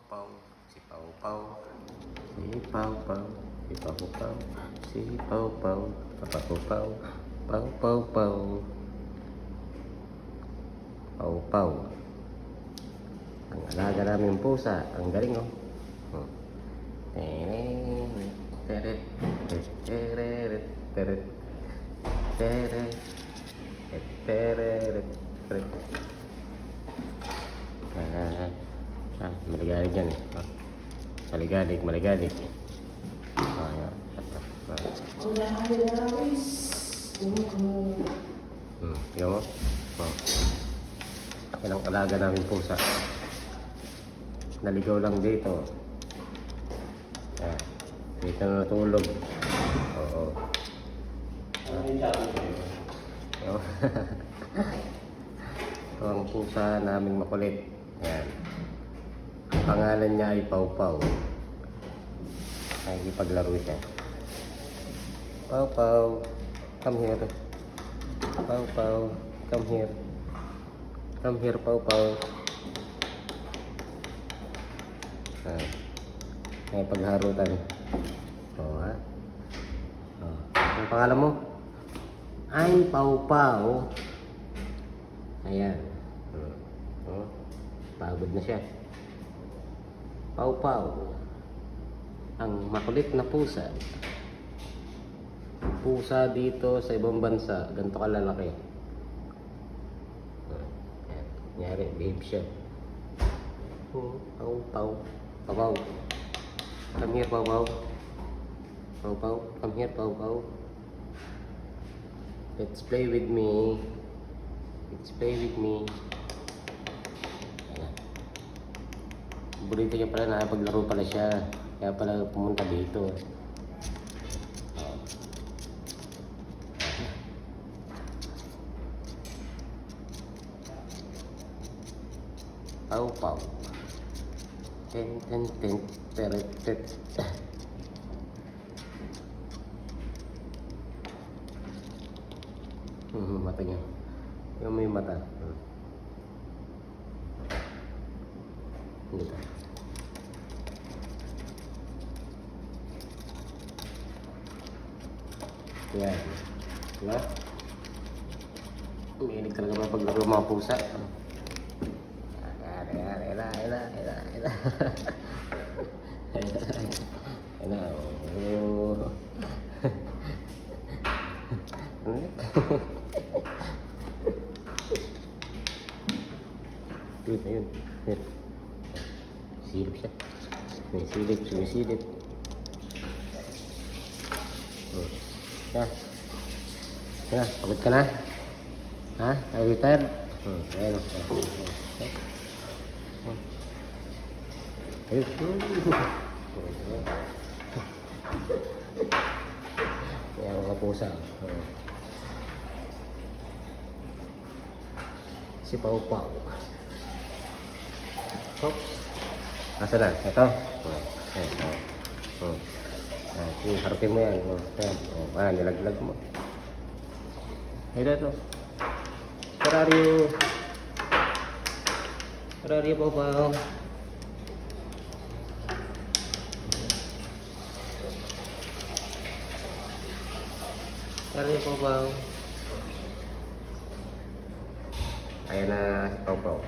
Pau, si Pau Pau, si Pau Pau, si Pau Pau, si Pau Pau, Pau Pau, Pau Pau Pau, Pau Pau. Ang alaga namin pusa, ang galing oh. Teret, teret, teret, teret, teret, teret. Maligalig yan eh. Maligalig, maligalig. Tingnan mo. Ilang alaga namin pusa. Naligaw lang dito. Dito na natulog. Oo. Ito ang pusa naming makulit. Ayan. Ang pangalan niya ay Pau Pau. Nakikipaglaro siya. Pau Pau, come here. Pau Pau, come here. Come here, Pau Pau. May pagharutan. Oh, ha? Oh. Ang pangalan mo? Ay, Pau Pau. Ayan. Oh. Pagod na siya. Pau Pau. Ang makulit na pusa. Pusa dito sa ibang bansa, ganito kalalaki. Ayan. Kunyari, behave siya. Pau Pau. Pau Pau. Come here, Pau Pau. Pau Pau. Come here, Pau Pau. Let's play with me. Let's play with me. Ayan. Burrito niya pala, nakapaglaro pala siya. Kaya pala pumunta dito. Pau Pau. Ten ten ten teret tet. Mata niya. Yung may mata. Dito. Yan. Diba? Umiinig talaga mga paglaro mga pusa. Ela. Oh. Ayun. Silip siya. Sumisilip. Pagod ka na? Ha? Are you tired? Ayun. Ayan mga pusa. Si Pau Pau. Nasa na? Ito? Harapin mo yan. Nilaglag mo. Ito. Where are you? Pau Pau? Where are you, Pau Pau? Ayan na, Pau Pau.